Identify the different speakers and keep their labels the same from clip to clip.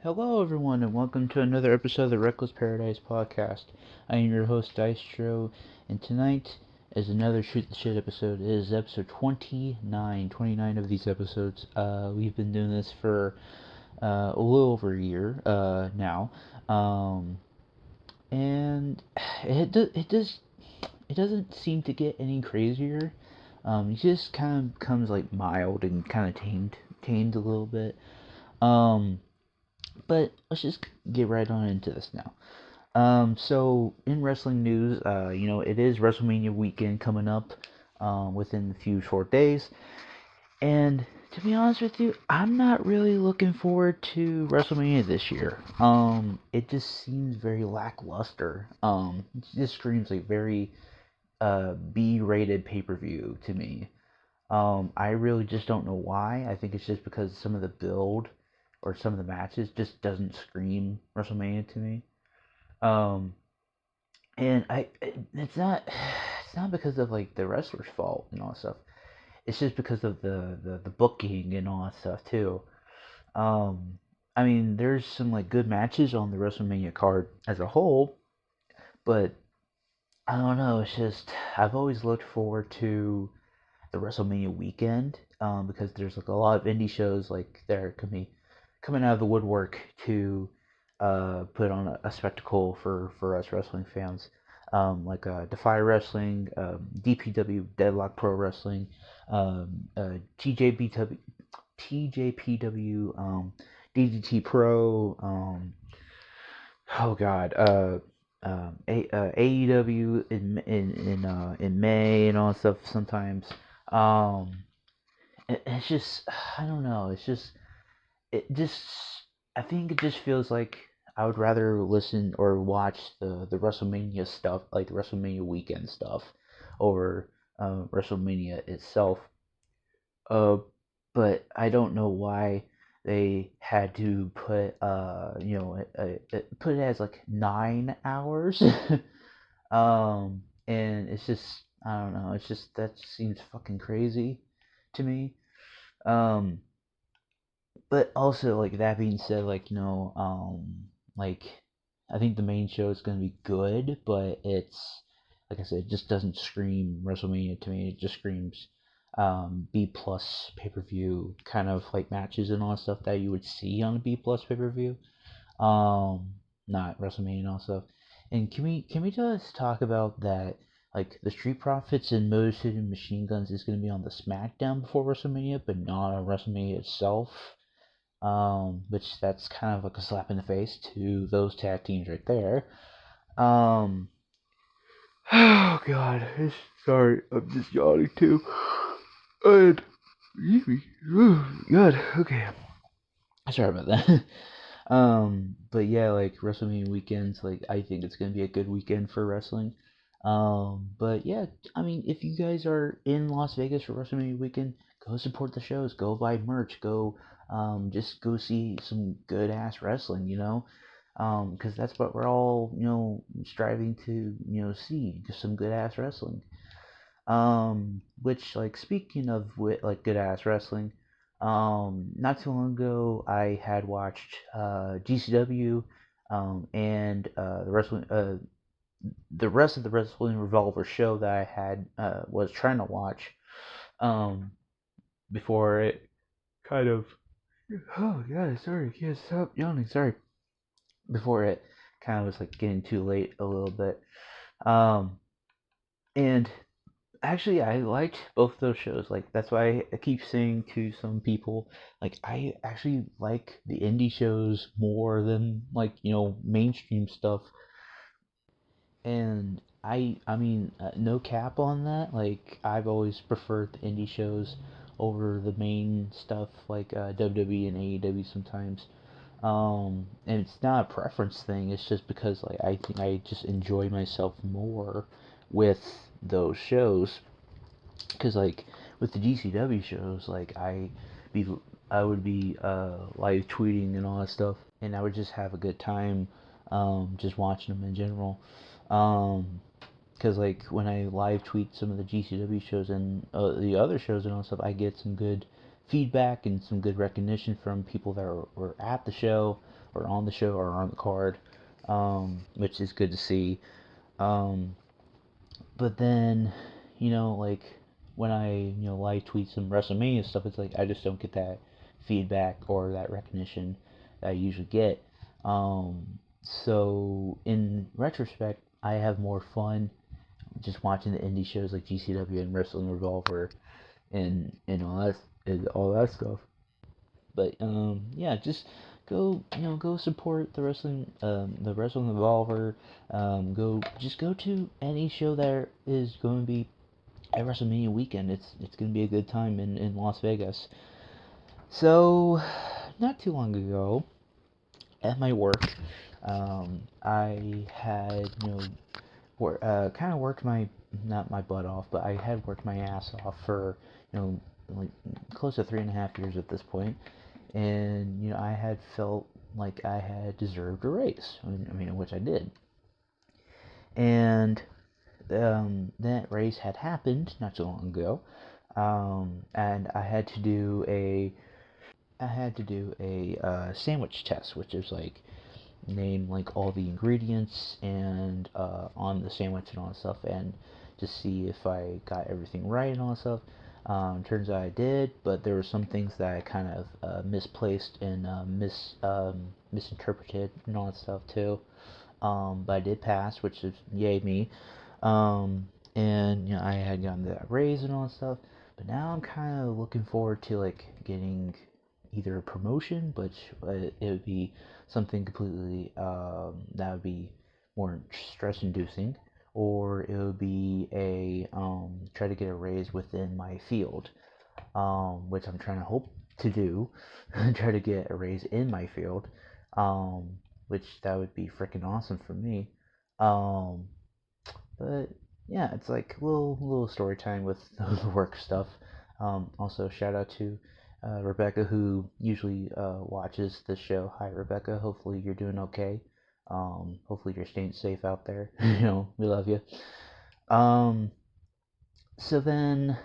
Speaker 1: Hello, everyone, and welcome to another episode of the Reckless Paradise podcast. I am your host, Dystro, and tonight is another Shoot the Shit episode. It is episode 29 of these episodes. We've been doing this for a little over a year now, and it doesn't seem to get any crazier. It just kind of becomes like mild and kind of tamed a little bit. But let's just get right on into this now. So in wrestling news, it is WrestleMania weekend coming up, within a few short days, and to be honest with you, I'm not really looking forward to WrestleMania this year. It just seems very lackluster. It just screams like very B-rated pay-per-view to me. I really just don't know why. I think it's just because some of the build or some of the matches just doesn't scream WrestleMania to me. Um, and it's not because of like the wrestler's fault and all that stuff. It's just because of the booking and all that stuff too. Um, I mean, there's some like good matches on the WrestleMania card as a whole, but I don't know. It's just I've always looked forward to the WrestleMania weekend, because there's like a lot of indie shows like that can be coming out of the woodwork to put on a spectacle for us wrestling fans, like Defy Wrestling, DPW Deadlock Pro Wrestling, TJPW, TJPW, DDT Pro, oh god, AEW in May and all that stuff sometimes. Um, it's just I don't know. It just I think it just feels like I would rather listen or watch the WrestleMania stuff, like the WrestleMania weekend stuff, over WrestleMania itself. Uh, but I don't know why they had to put put it as like 9 hours. And it's just I don't know. It's just that seems fucking crazy to me. Um, but also like that being said, like I think the main show is gonna be good, but it's like I said, it just doesn't scream WrestleMania to me. It just screams B plus pay per view kind of like matches and all that stuff that you would see on a B plus pay per view. Um, Not WrestleMania and all stuff. And can we just talk about that? Like the Street Profits and Motor City Machine Guns is going to be on the SmackDown before WrestleMania, but not on WrestleMania itself. Which that's kind of like a slap in the face to those tag teams right there. Um, oh god, sorry, I'm just yawning too. And excuse me, oh god, okay, sorry about that. But yeah, like WrestleMania weekends, like I think it's gonna be a good weekend for wrestling. But yeah, I mean, if you guys are in Las Vegas for WrestleMania weekend, go support the shows, go buy merch, go, just go see some good ass wrestling, because that's what we're all, striving to, see, just some good ass wrestling. Which like speaking of like good ass wrestling, not too long ago I had watched GCW, and the rest of the Wrestling Revolver show that I had was trying to watch, um, before it kind of oh god sorry can't stop yawning sorry before it kind of was like getting too late a little bit, um, and actually, I liked both those shows. Like that's why I keep saying to some people, like I actually like the indie shows more than like mainstream stuff. And I mean, no cap on that. Like I've always preferred the indie shows over the main stuff like WWE and AEW sometimes. And it's not a preference thing. It's just because like I think I just enjoy myself more with those shows, because like with the GCW shows, like be I would be live tweeting and all that stuff, and I would just have a good time, just watching them in general. Because like when I live tweet some of the GCW shows and the other shows and all that stuff, I get some good feedback and some good recognition from people that were at the show or on the show or on the card, which is good to see. Um, but then, like when I, live tweet some WrestleMania stuff, it's like I just don't get that feedback or that recognition that I usually get. So in retrospect, I have more fun just watching the indie shows like GCW and Wrestling Revolver and all that stuff. But yeah, just go support the Wrestling Revolver. Go to any show that is going to be at WrestleMania weekend. It's going to be a good time in Las Vegas. So, not too long ago, at my work, I had kind of worked my not my butt off, but I had worked my ass off for like close to 3.5 years at this point, and I had felt like I had deserved a raise. Which I did, and that race had happened not so long ago, and I had to do a sandwich test, which is like name like all the ingredients and on the sandwich and all that stuff, and just see if I got everything right and all that stuff. Turns out I did, but there were some things that I kind of misplaced and misinterpreted and all that stuff too. But I did pass, which is yay me. And I had gotten that raise and all that stuff. But now I'm kind of looking forward to like getting either a promotion, but it would be something completely that would be more stress-inducing, or it would be a try to get a raise within my field, which I'm trying to hope to do, try to get a raise in my field, which that would be freaking awesome for me. Um, but yeah, it's like little story time with the work stuff. Also, shout out to Rebecca, who usually watches the show. Hi, Rebecca. Hopefully you're doing okay. Hopefully you're staying safe out there. We love you. Um, so then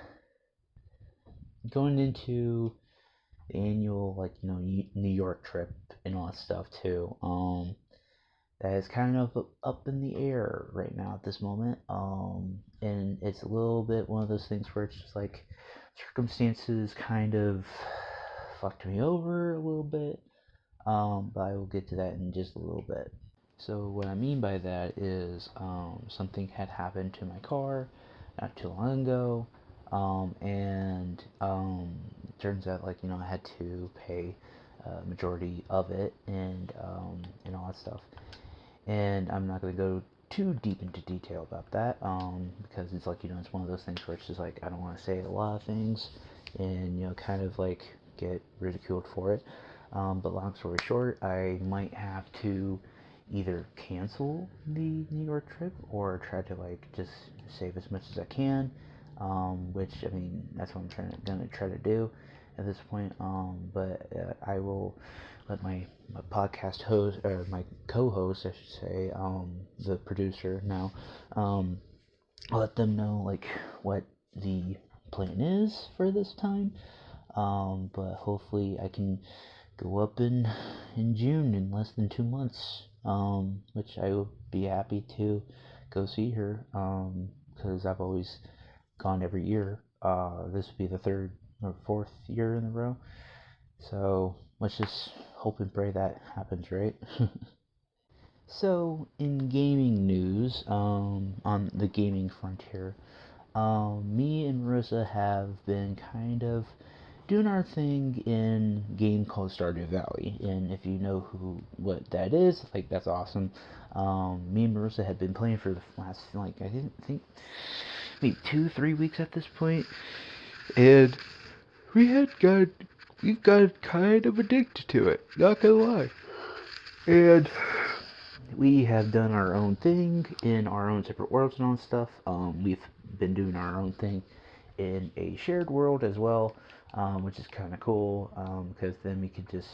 Speaker 1: going into the annual New York trip and all that stuff too. That is kind of up in the air right now at this moment. And it's a little bit one of those things where it's just like circumstances kind of fucked me over a little bit. But I will get to that in just a little bit. So what I mean by that is something had happened to my car not too long ago, and it turns out I had to pay majority of it and all that stuff. And I'm not going to go too deep into detail about that because it's it's one of those things where it's just like I don't want to say a lot of things and kind of like get ridiculed for it. But long story short, I might have to either cancel the New York trip or try to just save as much as I can, which that's what I'm gonna try to do at this point. But I will let my podcast host, or my co-host, I should say, the producer now, I'll let them know what the plan is for this time. But hopefully I can go up in June in less than 2 months. Which I will be happy to go see her. Because I've always gone every year. This will be the third or fourth year in a row. So let's just hope and pray that happens, right? So in gaming news, on the gaming frontier, me and Marissa have been kind of doing our thing in a game called Stardew Valley, and if you know what that is, that's awesome. Me and Marissa had been playing for the last I didn't think maybe 2-3 weeks at this point, and we got kind of addicted to it. Not gonna lie, and we have done our own thing in our own separate worlds and all stuff. We've been doing our own thing in a shared world as well, which is kind of cool because then we could just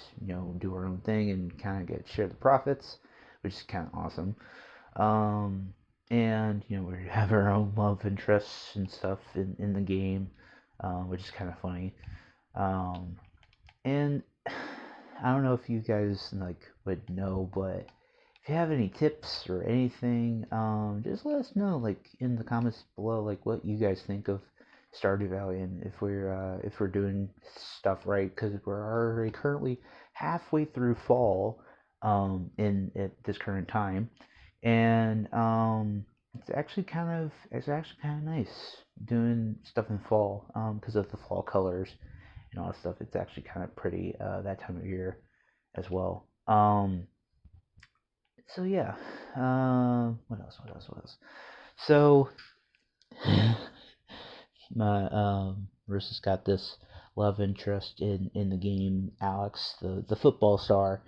Speaker 1: do our own thing and kind of share the profits, which is kind of awesome. And we have our own love interests and stuff in the game, which is kind of funny. And I don't know if you guys like would know, but if you have any tips or anything, just let us know, like in the comments below, like what you guys think of Stardew Valley and if we're doing stuff right, because we're already currently halfway through fall, in at this current time, and it's actually kind of nice doing stuff in fall, because of the fall colors and all that stuff. It's actually kind of pretty that time of year as well. So yeah. What else? What else? What else? So my Marissa's got this love interest in the game, Alex, the football star,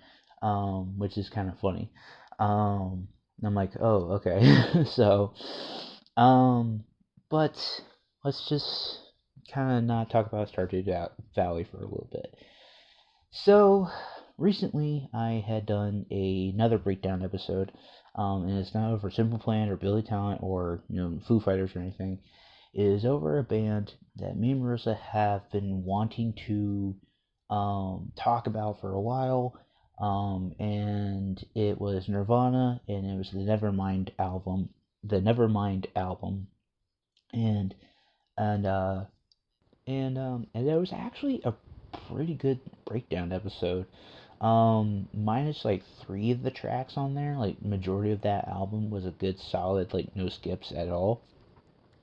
Speaker 1: which is kind of funny. And I'm like, oh, okay. So, um, but let's just kind of not talk about Stardew Valley for a little bit. So recently, I had done another breakdown episode, and it's not over Simple Plan or Billy Talent or Foo Fighters or anything. It is over a band that me and Marissa have been wanting to talk about for a while, and it was Nirvana, and it was the Nevermind album, and and uh, and it was actually a pretty good breakdown episode. Minus like three of the tracks on there, like majority of that album was a good solid, like no skips at all.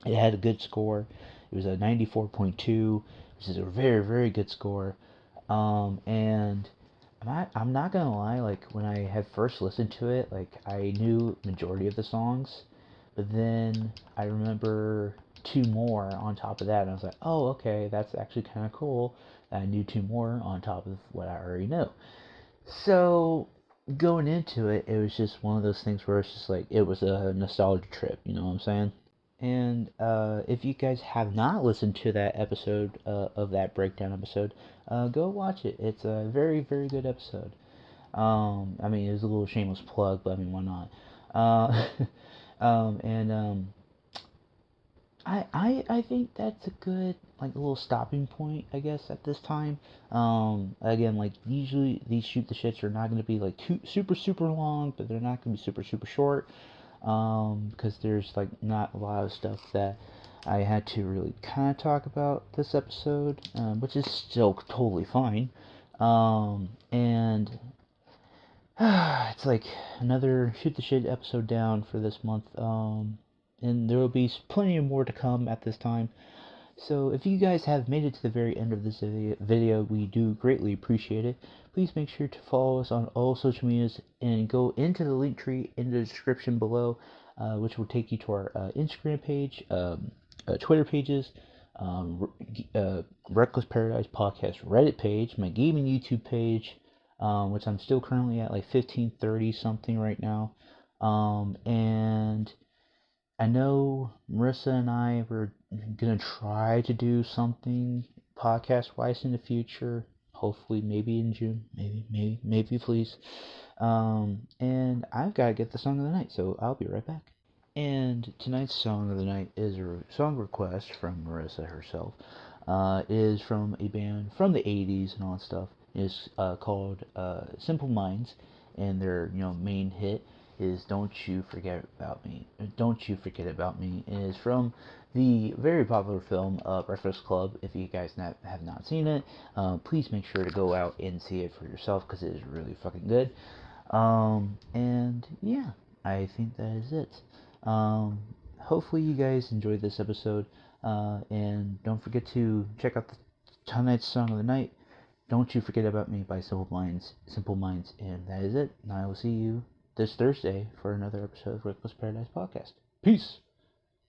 Speaker 1: It had a good score. It was a 94.2, which is a very, very good score. And I'm not gonna lie, like when I had first listened to it, like I knew majority of the songs, but then I remember two more on top of that, and I was like, oh, okay, that's actually kind of cool. I knew two more on top of what I already know. So going into it, it was just one of those things where it's just like it was a nostalgia trip. You know what I'm saying? And if you guys have not listened to that episode of that breakdown episode, go watch it. It's a very, very good episode. I mean, it was a little shameless plug, but I mean, why not? Uh, and I think that's a good like little stopping point, I guess, at this time. Again, like usually these shoot the shits are not going to be like too super super long, but they're not going to be super super short. Because there's like not a lot of stuff that I had to really kind of talk about this episode, which is still totally fine. And it's like another shoot the shit episode down for this month. And there will be plenty more to come at this time. So if you guys have made it to the very end of this video, we do greatly appreciate it. Please make sure to follow us on all social medias and go into the link tree in the description below, which will take you to our Instagram page, Twitter pages, Reckless Paradise Podcast Reddit page, my gaming YouTube page, which I'm still currently at like 1530 something right now, and I know Marissa and I were gonna try to do something podcast wise in the future. Hopefully, maybe in June. Maybe, please. And I've got to get the song of the night, so I'll be right back. And tonight's song of the night is a song request from Marissa herself. It is from a band from the 80s and all that stuff. It's called Simple Minds, and their main hit is "Don't You Forget About Me." "Don't You Forget About Me" is from the very popular film Breakfast Club. If you guys have not seen it, please make sure to go out and see it for yourself because it is really fucking good. And yeah, I think that is it. Um, Hopefully you guys enjoyed this episode. And don't forget to check out the tonight's song of the night. "Don't You Forget About Me" by Simple Minds, and that is it. And I will see you this Thursday for another episode of Reckless Paradise Podcast. Peace!